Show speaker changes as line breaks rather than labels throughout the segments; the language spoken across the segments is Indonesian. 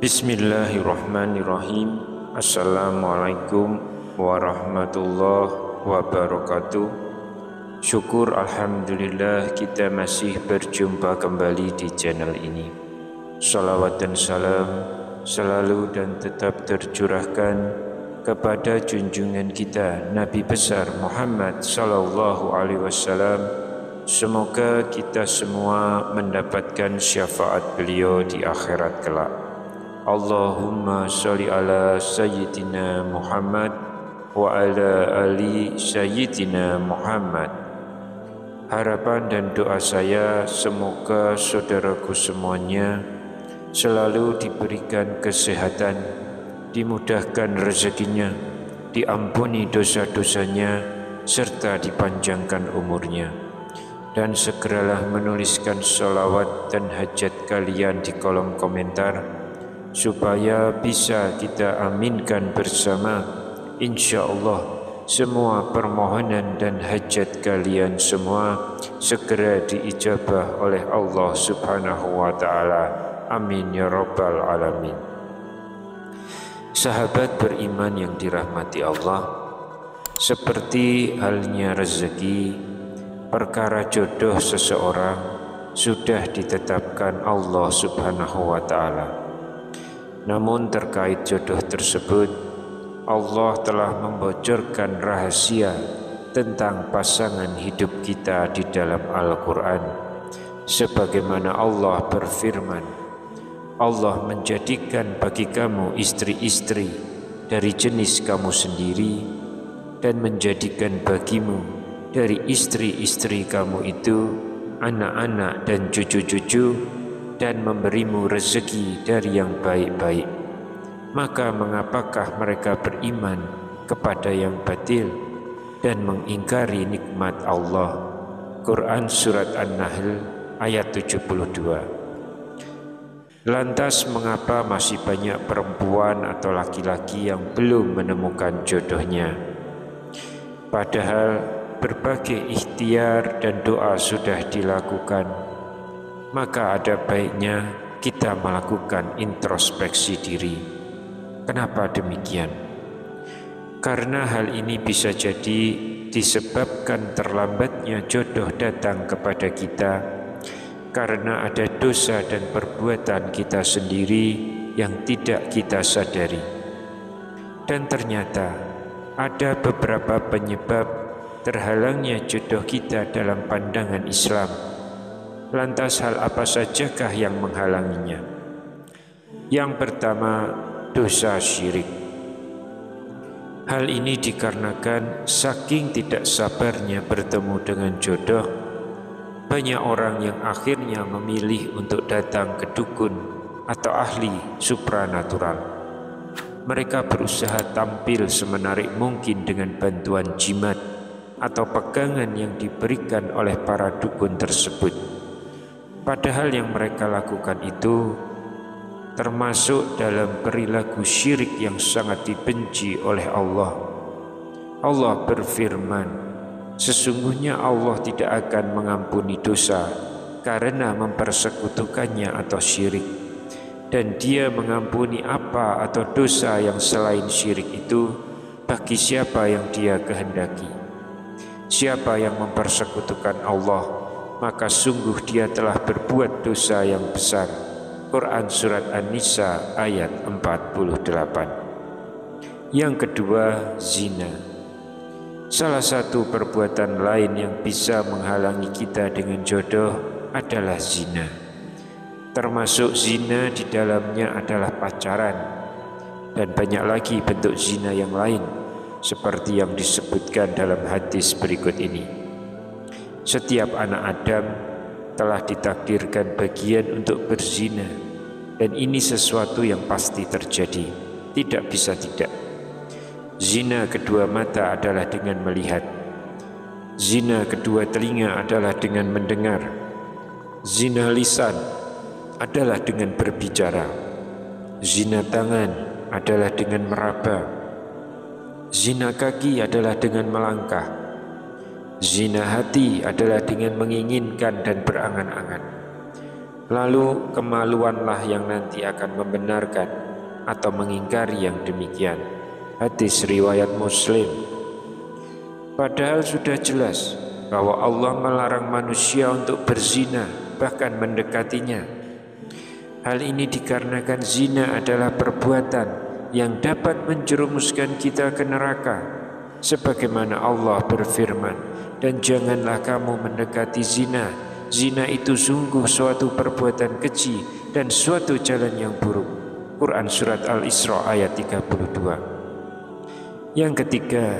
Bismillahirrahmanirrahim. Assalamualaikum warahmatullahi wabarakatuh. Syukur alhamdulillah kita masih berjumpa kembali di channel ini. Salawat dan salam selalu dan tetap tercurahkan kepada junjungan kita Nabi besar Muhammad sallallahu alaihi wasallam. Semoga kita semua mendapatkan syafaat beliau di akhirat kelak. Allahumma sholli ala sayyidina Muhammad wa ala ali sayyidina Muhammad. Harapan dan doa saya semoga saudaraku semuanya selalu diberikan kesehatan, dimudahkan rezekinya, diampuni dosa-dosanya, serta dipanjangkan umurnya. Dan segeralah menuliskan sholawat dan hajat kalian di kolom komentar, supaya bisa kita aminkan bersama. InsyaAllah semua permohonan dan hajat kalian semua segera diijabah oleh Allah subhanahu wa ta'ala. Amin ya rabbal alamin. Sahabat beriman yang dirahmati Allah, seperti halnya rezeki, perkara jodoh seseorang sudah ditetapkan Allah subhanahu wa ta'ala. Namun terkait jodoh tersebut, Allah telah membocorkan rahasia tentang pasangan hidup kita di dalam Al-Quran. Sebagaimana Allah berfirman, Allah menjadikan bagi kamu istri-istri dari jenis kamu sendiri, dan menjadikan bagimu dari istri-istri kamu itu anak-anak dan cucu-cucu, dan memberimu rezeki dari yang baik-baik. Maka mengapakah mereka beriman kepada yang batil dan mengingkari nikmat Allah? Quran Surat An-Nahl ayat 72. Lantas mengapa masih banyak perempuan atau laki-laki yang belum menemukan jodohnya? Padahal berbagai ikhtiar dan doa sudah dilakukan. Maka ada baiknya kita melakukan introspeksi diri. Kenapa demikian? Karena hal ini bisa jadi disebabkan terlambatnya jodoh datang kepada kita, karena ada dosa dan perbuatan kita sendiri yang tidak kita sadari. Dan ternyata ada beberapa penyebab terhalangnya jodoh kita dalam pandangan Islam. Lantas hal apa sajakah yang menghalanginya? Yang pertama, dosa syirik. Hal ini dikarenakan saking tidak sabarnya bertemu dengan jodoh, banyak orang yang akhirnya memilih untuk datang ke dukun atau ahli supranatural. Mereka berusaha tampil semenarik mungkin dengan bantuan jimat atau pegangan yang diberikan oleh para dukun tersebut. Padahal yang mereka lakukan itu termasuk dalam perilaku syirik yang sangat dibenci oleh Allah. Allah berfirman, sesungguhnya Allah tidak akan mengampuni dosa karena mempersekutukannya atau syirik, dan Dia mengampuni apa atau dosa yang selain syirik itu bagi siapa yang Dia kehendaki. Siapa yang mempersekutukan Allah, maka sungguh dia telah berbuat dosa yang besar. Quran Surat An-Nisa ayat 48. Yang kedua, zina. Salah satu perbuatan lain yang bisa menghalangi kita dengan jodoh adalah zina. Termasuk zina di dalamnya adalah pacaran, dan banyak lagi bentuk zina yang lain seperti yang disebutkan dalam hadis berikut ini. Setiap anak Adam telah ditakdirkan bagian untuk berzina, dan ini sesuatu yang pasti terjadi, tidak bisa tidak. Zina kedua mata adalah dengan melihat. Zina kedua telinga adalah dengan mendengar. Zina lisan adalah dengan berbicara. Zina tangan adalah dengan meraba. Zina kaki adalah dengan melangkah. Zina hati adalah dengan menginginkan dan berangan-angan. Lalu kemaluanlah yang nanti akan membenarkan atau mengingkari yang demikian. Hadis riwayat Muslim. Padahal sudah jelas bahwa Allah melarang manusia untuk berzina, bahkan mendekatinya. Hal ini dikarenakan zina adalah perbuatan yang dapat menjerumuskan kita ke neraka, sebagaimana Allah berfirman, dan janganlah kamu mendekati zina. Zina itu sungguh suatu perbuatan keji dan suatu jalan yang buruk. Quran Surat Al-Isra ayat 32. Yang ketiga,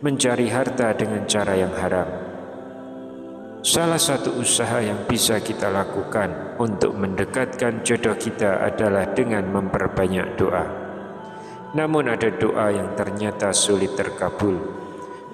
mencari harta dengan cara yang haram. Salah satu usaha yang bisa kita lakukan untuk mendekatkan jodoh kita adalah dengan memperbanyak doa. Namun ada doa yang ternyata sulit terkabul,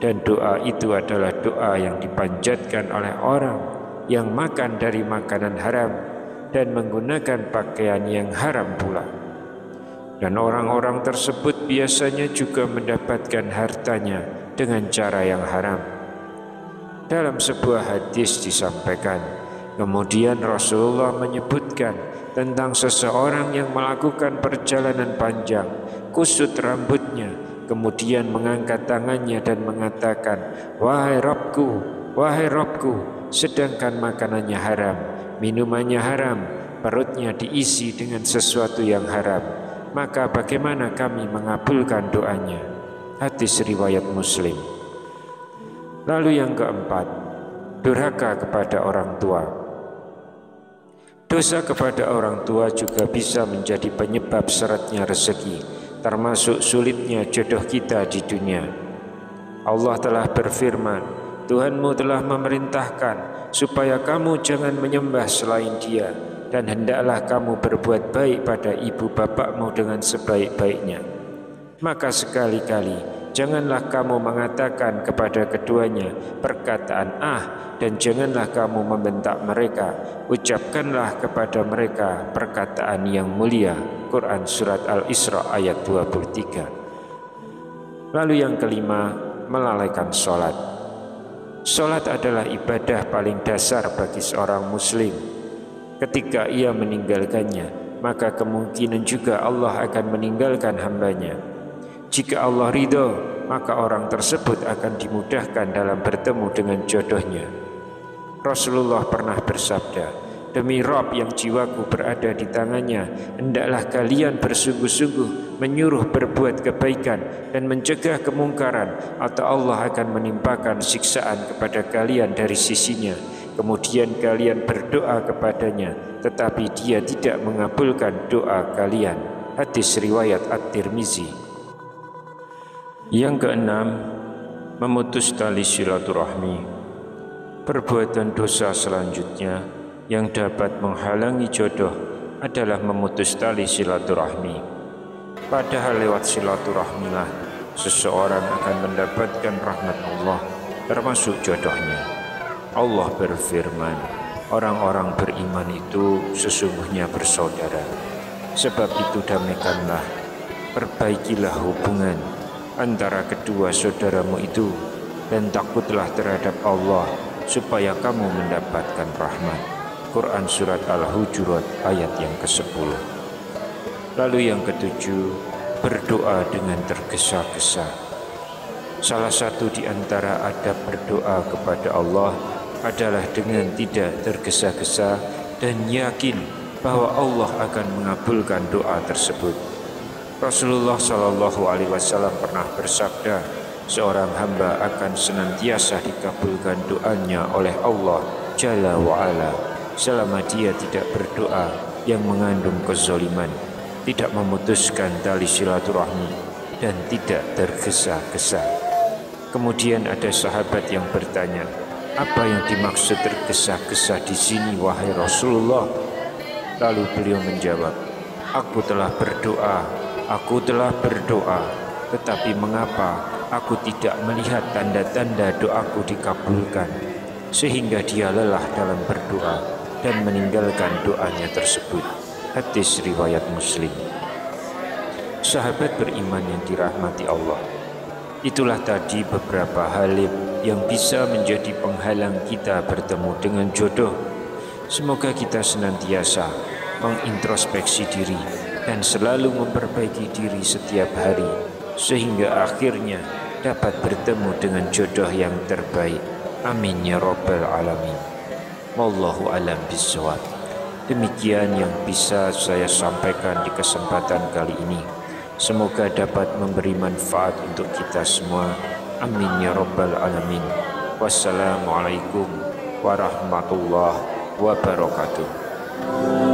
dan doa itu adalah doa yang dipanjatkan oleh orang yang makan dari makanan haram dan menggunakan pakaian yang haram pula. Dan orang-orang tersebut biasanya juga mendapatkan hartanya dengan cara yang haram. Dalam sebuah hadis disampaikan, kemudian Rasulullah menyebutkan tentang seseorang yang melakukan perjalanan panjang, kusut rambutnya, kemudian mengangkat tangannya dan mengatakan, wahai Rabbku, sedangkan makanannya haram, minumannya haram, perutnya diisi dengan sesuatu yang haram, maka bagaimana kami mengabulkan doanya? Hadis riwayat Muslim. Lalu yang keempat, durhaka kepada orang tua. Dosa kepada orang tua juga bisa menjadi penyebab seretnya rezeki, termasuk sulitnya jodoh kita di dunia. Allah telah berfirman, Tuhanmu telah memerintahkan supaya kamu jangan menyembah selain Dia, dan hendaklah kamu berbuat baik pada ibu bapakmu dengan sebaik-baiknya. Maka sekali-kali janganlah kamu mengatakan kepada keduanya perkataan dan janganlah kamu membentak mereka. Ucapkanlah kepada mereka perkataan yang mulia. Quran Surat Al-Isra ayat 23. Lalu yang kelima, melalaikan sholat. Sholat adalah ibadah paling dasar bagi seorang muslim. Ketika ia meninggalkannya, maka kemungkinan juga Allah akan meninggalkan hambanya. Jika Allah ridho, maka orang tersebut akan dimudahkan dalam bertemu dengan jodohnya. Rasulullah pernah bersabda, demi Rabb yang jiwaku berada di tangannya, hendaklah kalian bersungguh-sungguh menyuruh berbuat kebaikan dan mencegah kemungkaran, atau Allah akan menimpakan siksaan kepada kalian dari sisinya. Kemudian kalian berdoa kepadanya, tetapi Dia tidak mengabulkan doa kalian. Hadis riwayat At-Tirmizi. Yang keenam, memutus tali silaturahmi. Perbuatan dosa selanjutnya yang dapat menghalangi jodoh adalah memutus tali silaturahmi. Padahal lewat silaturahmilah seseorang akan mendapatkan rahmat Allah, termasuk jodohnya. Allah berfirman, orang-orang beriman itu sesungguhnya bersaudara. Sebab itu damaikanlah, perbaikilah hubungan antara kedua saudaramu itu, dan takutlah terhadap Allah supaya kamu mendapatkan rahmat. Quran Surat Al-Hujurat ayat yang ke-10. Lalu yang ketujuh, berdoa dengan tergesa-gesa. Salah satu di antara adab berdoa kepada Allah adalah dengan tidak tergesa-gesa dan yakin bahwa Allah akan mengabulkan doa tersebut. Rasulullah SAW pernah bersabda, seorang hamba akan senantiasa dikabulkan doanya oleh Allah Jalla wa'ala selama dia tidak berdoa yang mengandung kezaliman, tidak memutuskan tali silaturahmi, dan tidak tergesa-gesa. Kemudian ada sahabat yang bertanya, apa yang dimaksud tergesa-gesa di sini wahai Rasulullah? Lalu beliau menjawab, aku telah berdoa, tetapi mengapa aku tidak melihat tanda-tanda doaku dikabulkan, sehingga dia lelah dalam berdoa dan meninggalkan doanya tersebut. Hadis riwayat Muslim. Sahabat beriman yang dirahmati Allah, Itulah tadi beberapa hal yang bisa menjadi penghalang kita bertemu dengan jodoh. Semoga kita senantiasa mengintrospeksi diri dan selalu memperbaiki diri setiap hari, sehingga akhirnya dapat bertemu dengan jodoh yang terbaik. Amin ya rabbal alamin. Wallahu alam bishawab. Demikian yang bisa saya sampaikan di kesempatan kali ini. Semoga dapat memberi manfaat untuk kita semua. Amin ya rabbal alamin. Wassalamualaikum warahmatullahi wabarakatuh.